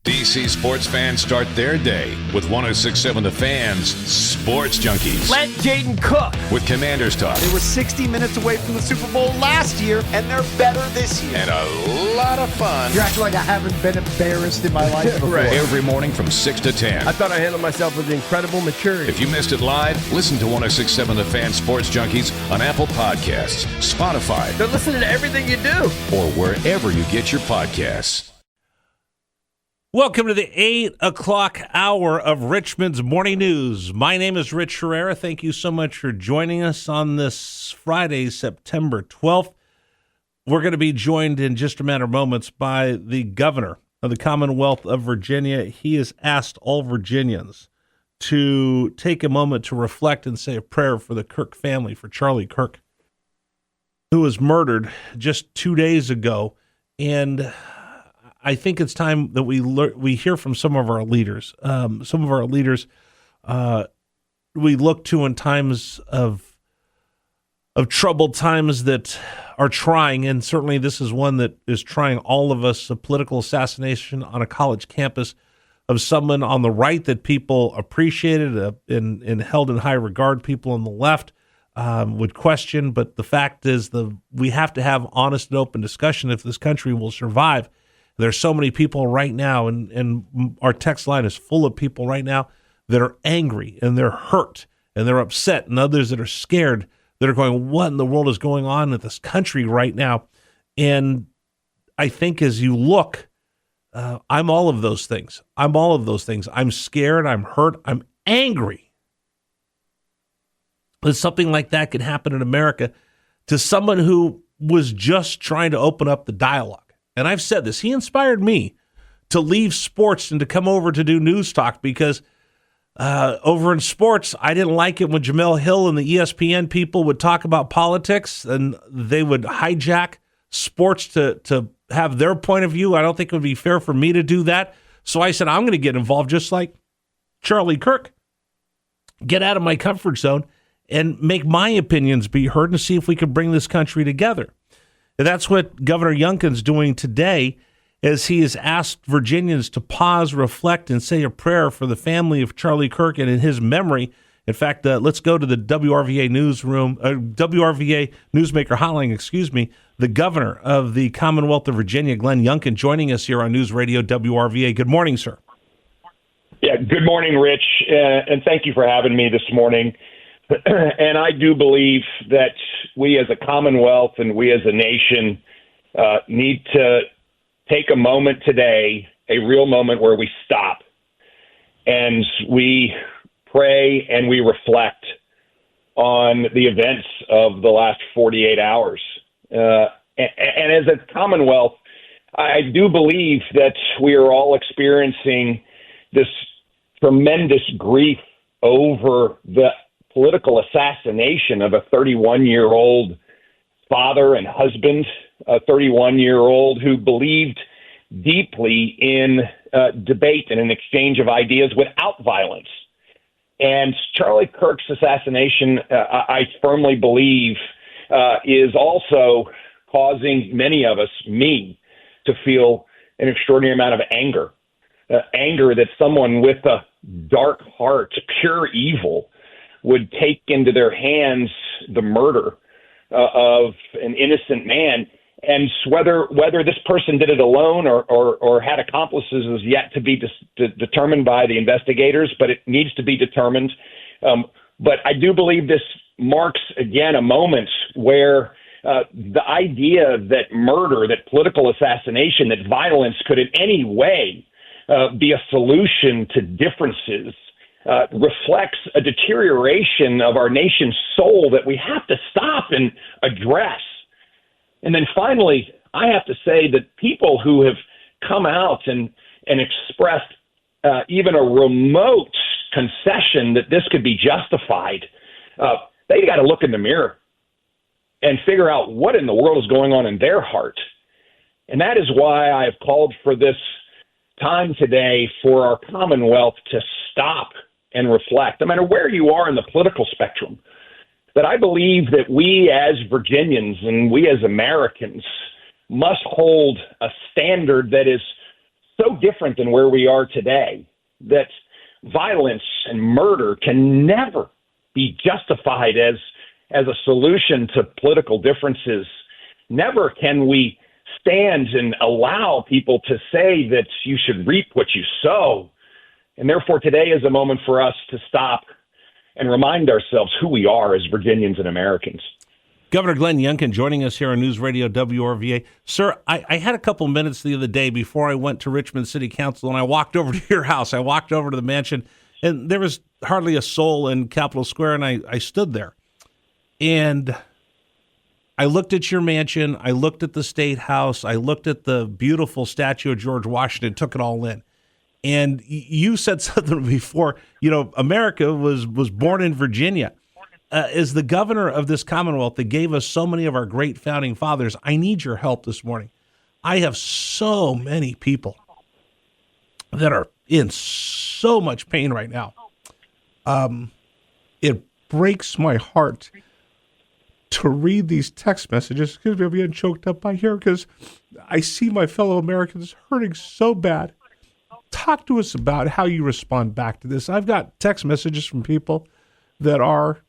DC sports fans start their day with 106.7 The Fan's Sports Junkies. Let Jaden cook. With Commanders Talk. They were 60 minutes away from the Super Bowl last year, and they're better this year. And a lot of fun. You're acting like I haven't been embarrassed in my life before. Right. Every morning from 6 to 10. I thought I handled myself with incredible maturity. If you missed it live, listen to 106.7 The Fan's Sports Junkies on Apple Podcasts, Spotify. They're listening to everything you do. Or wherever you get your podcasts. Welcome to the 8 o'clock hour of Richmond's Morning News. My name is Rich Herrera. Thank you so much for joining us on this Friday, September 12th. We're going to be joined in just a matter of moments by the governor of the Commonwealth of Virginia. He has asked all Virginians to take a moment to reflect and say a prayer for the Kirk family, for Charlie Kirk, who was murdered just 2 days ago. And I think it's time that we hear from some of our leaders. Some of our leaders we look to in times of troubled times that are trying, and certainly this is one that is trying all of us, a political assassination on a college campus of someone on the right that people appreciated and held in high regard. People on the left would question, but the fact is we have to have honest and open discussion if this country will survive. There's so many people right now, and our text line is full of people right now that are angry and they're hurt and they're upset, and others that are scared that are going, what in the world is going on in this country right now? And I think as you look, I'm all of those things. I'm scared. I'm hurt. I'm angry that something like that could happen in America to someone who was just trying to open up the dialogue. And I've said this, he inspired me to leave sports and to come over to do news talk because over in sports, I didn't like it when Jamel Hill and the ESPN people would talk about politics and they would hijack sports to have their point of view. I don't think it would be fair for me to do that. So I said, I'm going to get involved just like Charlie Kirk. Get out of my comfort zone and make my opinions be heard and see if we can bring this country together. And that's what Governor Younkin's doing today, as he has asked Virginians to pause, reflect, and say a prayer for the family of Charlie Kirk and in his memory. In fact, let's go to the WRVA newsroom, WRVA newsmaker hotline, the governor of the Commonwealth of Virginia, Glenn Younkin, joining us here on News Radio WRVA. Good morning, sir. Yeah, good morning, Rich, and thank you for having me this morning. And I do believe that we as a Commonwealth and we as a nation need to take a moment today, a real moment where we stop and we pray and we reflect on the events of the last 48 hours. And as a Commonwealth, I do believe that we are all experiencing this tremendous grief over the political assassination of a 31-year-old father and husband, a 31-year-old who believed deeply in debate and an exchange of ideas without violence. And Charlie Kirk's assassination, I firmly believe, is also causing many of us, me, to feel an extraordinary amount of anger. Anger that someone with a dark heart, pure evil, would take into their hands the murder of an innocent man. And whether this person did it alone or had accomplices is yet to be determined by the investigators, but it needs to be determined. But I do believe this marks, again, a moment where the idea that murder, that political assassination, that violence could in any way be a solution to differences reflects a deterioration of our nation's soul that we have to stop and address. And then finally, I have to say that people who have come out and expressed even a remote concession that this could be justified, they got to look in the mirror and figure out what in the world is going on in their heart. And that is why I have called for this time today for our Commonwealth to stop and reflect, no matter where you are in the political spectrum, that I believe that we as Virginians and we as Americans must hold a standard that is so different than where we are today that violence and murder can never be justified as a solution to political differences. Never can we stand and allow people to say that you should reap what you sow. And therefore, today is a moment for us to stop and remind ourselves who we are as Virginians and Americans. Governor Glenn Younkin joining us here on News Radio WRVA. Sir, I had a couple minutes the other day before I went to Richmond City Council, and I walked over to your house. I walked over to the mansion, and there was hardly a soul in Capitol Square, and I stood there. And I looked at your mansion, I looked at the State House, I looked at the beautiful statue of George Washington, took it all in. And you said something before, America was born in Virginia. As the governor of this Commonwealth that gave us so many of our great founding fathers, I need your help this morning. I have so many people that are in so much pain right now. It breaks my heart to read these text messages. Excuse me, I'm getting choked up by here because I see my fellow Americans hurting so bad. Talk to us about how you respond back to this. I've got text messages from people that are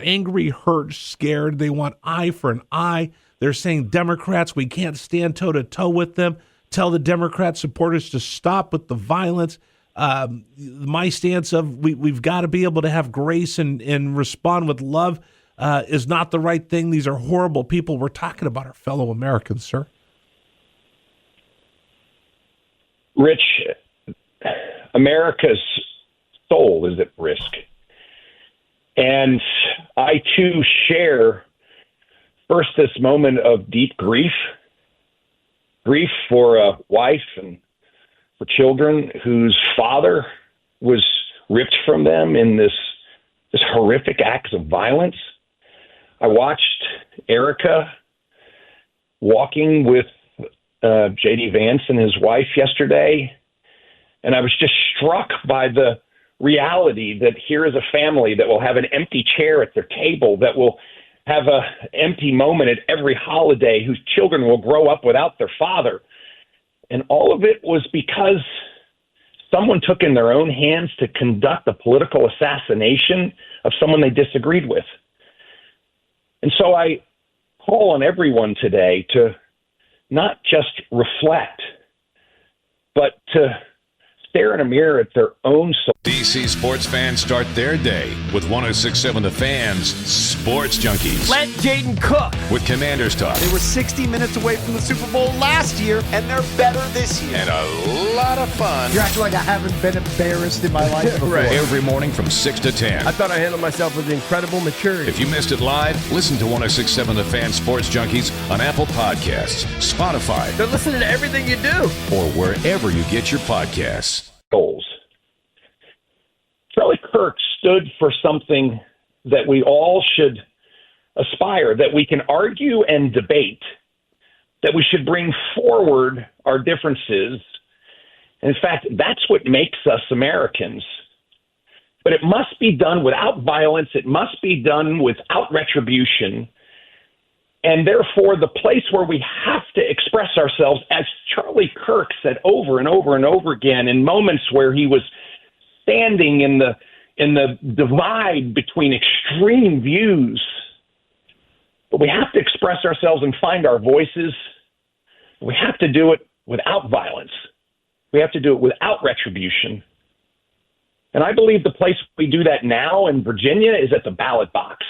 angry, hurt, scared. They want eye for an eye. They're saying Democrats, we can't stand toe-to-toe with them. Tell the Democrat supporters to stop with the violence. My stance of we've got to be able to have grace and respond with love is not the right thing. These are horrible people. We're talking about our fellow Americans, sir. Rich, America's soul is at risk. And I, too, share first this moment of deep grief for a wife and for children whose father was ripped from them in this horrific acts of violence. I watched Erica walking with J.D. Vance and his wife yesterday, and I was just struck by the reality that here is a family that will have an empty chair at their table, that will have an empty moment at every holiday, whose children will grow up without their father. And all of it was because someone took in their own hands to conduct a political assassination of someone they disagreed with. And so I call on everyone today to not just reflect, but to stare in a mirror at their own soul. DC sports fans start their day with 106.7 The Fans Sports Junkies. Let Jaden cook. With Commanders Talk They were 60 minutes away from the Super Bowl last year, and they're better this year. and a lot of fun You're acting like I haven't been embarrassed in my life before. Right. every morning from 6 to 10. I thought I handled myself with incredible maturity. If you missed it live, listen to 106.7 The Fans Sports Junkies on Apple Podcasts, Spotify, They're listening to everything you do. or wherever you get your podcasts. Goals. Charlie Kirk stood for something that we all should aspire, that we can argue and debate, that we should bring forward our differences. And in fact, that's what makes us Americans. But it must be done without violence. It must be done without retribution. And therefore, the place where we have to express ourselves, as Charlie Kirk said over and over and over again, in moments where he was standing in the divide between extreme views, but we have to express ourselves and find our voices. We have to do it without violence. We have to do it without retribution. And I believe the place we do that now in Virginia is at the ballot box.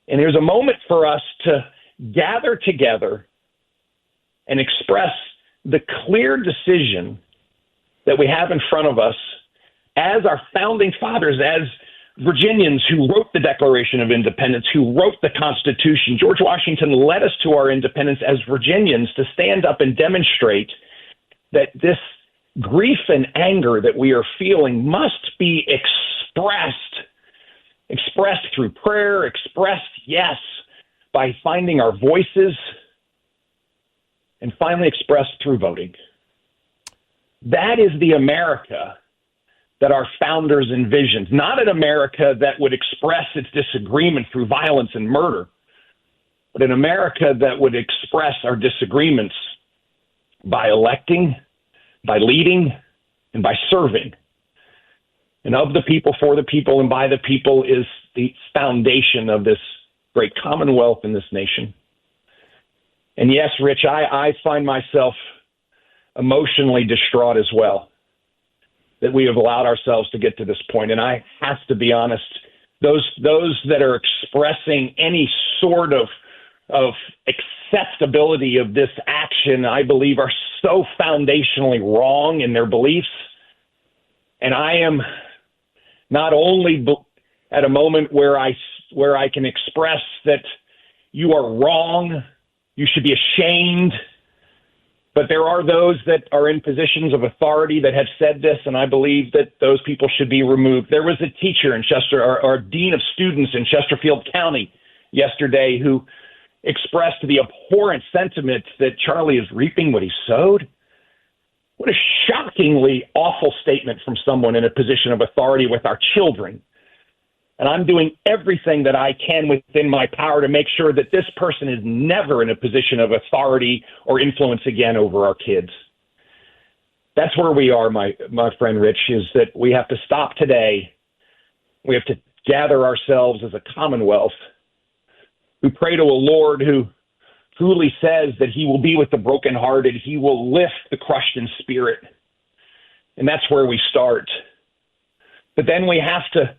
And there's a moment for us to gather together and express the clear decision that we have in front of us as our founding fathers, as Virginians who wrote the Declaration of Independence, who wrote the Constitution. George Washington led us to our independence as Virginians to stand up and demonstrate that this grief and anger that we are feeling must be expressed through prayer, expressed, yes, by finding our voices, and finally expressed through voting. That is the America that our founders envisioned, not an America that would express its disagreement through violence and murder, but an America that would express our disagreements by electing, by leading, and by serving. And of the people, for the people, and by the people is the foundation of this great commonwealth in this nation. And yes, Rich, I find myself emotionally distraught as well that we have allowed ourselves to get to this point. And I have to be honest, those that are expressing any sort of acceptability of this action, I believe, are so foundationally wrong in their beliefs. And I am not only at a moment where I can express that you are wrong, you should be ashamed, but there are those that are in positions of authority that have said this, and I believe that those people should be removed. There was a teacher in Chester, or dean of students in Chesterfield County yesterday, who expressed the abhorrent sentiment that Charlie is reaping what he sowed. What a shockingly awful statement from someone in a position of authority with our children. And I'm doing everything that I can within my power to make sure that this person is never in a position of authority or influence again over our kids. That's where we are, my friend Rich, is that we have to stop today. We have to gather ourselves as a commonwealth. We pray to a Lord who truly says that he will be with the brokenhearted. He will lift the crushed in spirit. And that's where we start. But then we have to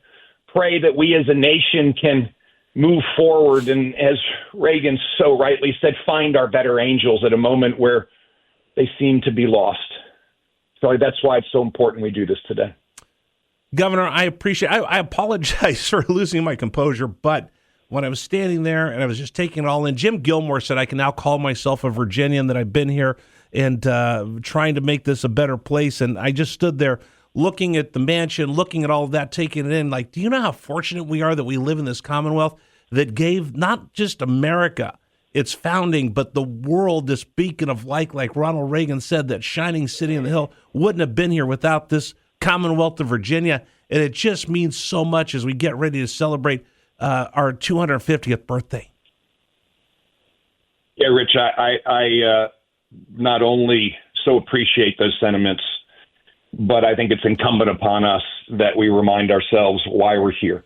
pray that we as a nation can move forward and, as Reagan so rightly said, find our better angels at a moment where they seem to be lost. So that's why it's so important we do this today. Governor, I apologize for losing my composure, but when I was standing there and I was just taking it all in, Jim Gilmore said I can now call myself a Virginian, that I've been here and trying to make this a better place. And I just stood there looking at the mansion, looking at all of that, taking it in. Like, do you know how fortunate we are that we live in this Commonwealth that gave not just America its founding, but the world this beacon of light, like Ronald Reagan said, that shining city on the hill wouldn't have been here without this Commonwealth of Virginia. And it just means so much as we get ready to celebrate our 250th birthday. Yeah, Rich, I not only so appreciate those sentiments, but I think it's incumbent upon us that we remind ourselves why we're here.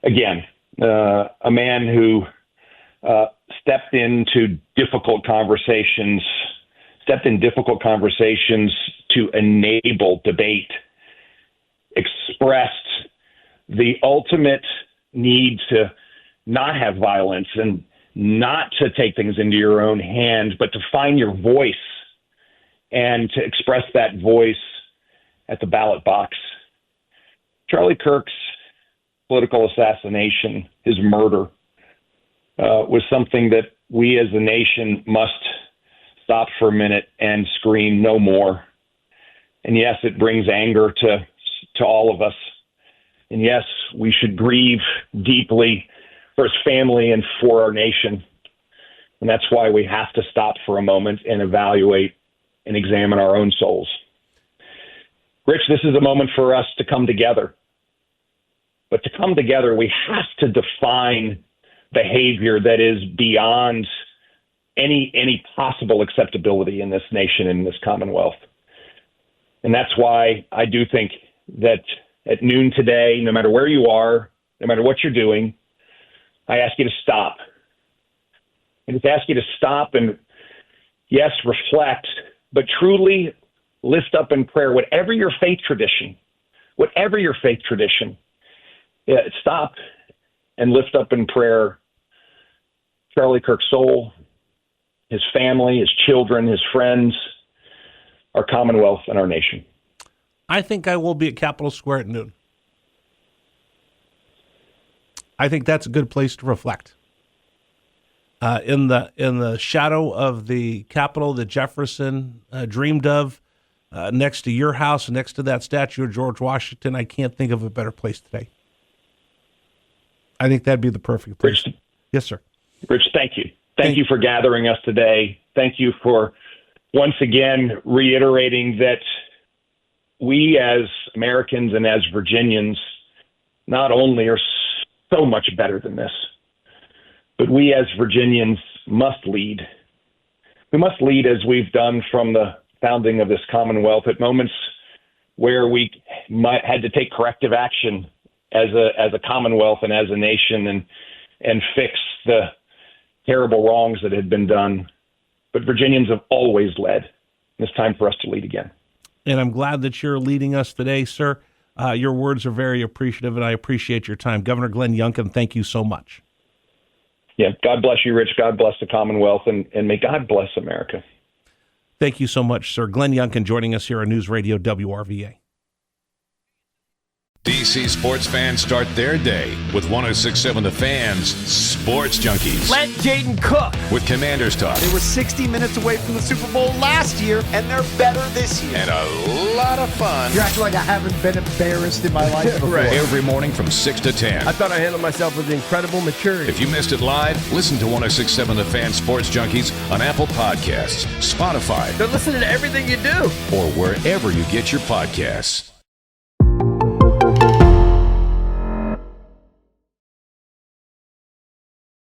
Again, a man who stepped in difficult conversations to enable debate, expressed the ultimate need to not have violence and not to take things into your own hands, but to find your voice and to express that voice at the ballot box. Charlie Kirk's political assassination, his murder, was something that we as a nation must stop for a minute and scream no more. And yes, it brings anger to all of us. And yes, we should grieve deeply for his family and for our nation. And that's why we have to stop for a moment and evaluate and examine our own souls. Rich, this is a moment for us to come together. But to come together, we have to define behavior that is beyond any possible acceptability in this nation, in this Commonwealth. And that's why I do think that at noon today, no matter where you are, no matter what you're doing, I ask you to stop. I just ask you to stop and, yes, reflect, but truly lift up in prayer, whatever your faith tradition, stop and lift up in prayer Charlie Kirk's soul, his family, his children, his friends, our Commonwealth, and our nation. I think I will be at Capitol Square at noon. I think that's a good place to reflect. In the shadow of the Capitol that Jefferson dreamed of, next to your house, next to that statue of George Washington, I can't think of a better place today. I think that'd be the perfect place. Rich, yes, sir. Rich, thank you. Thank you for gathering us today. Thank you for once again reiterating that we as Americans and as Virginians not only are so much better than this, but we as Virginians must lead. lead as we've done from the founding of this Commonwealth at moments where we had to take corrective action as a Commonwealth and as a nation and fix the terrible wrongs that had been done. But Virginians have always led. It's time for us to lead again. And I'm glad that you're leading us today, sir. Your words are very appreciative, and I appreciate your time. Governor Glenn Younkin, thank you so much. Yeah, God bless you, Rich. God bless the Commonwealth, and may God bless America. Thank you so much, sir. Glenn Younkin joining us here on News Radio WRVA. DC sports fans start their day with 106.7 The Fan's Sports Junkies. Let Jaden cook. With Commanders Talk They were 60 minutes away from the Super Bowl last year, and they're better this year. and a lot of fun You act like I haven't been embarrassed in my life before. Right. every morning from 6 to 10. I thought I handled myself with incredible maturity. If you missed it live, listen to 106.7 The Fan Sports Junkies on Apple Podcasts, Spotify, They're listening to everything you do. or wherever you get your podcasts.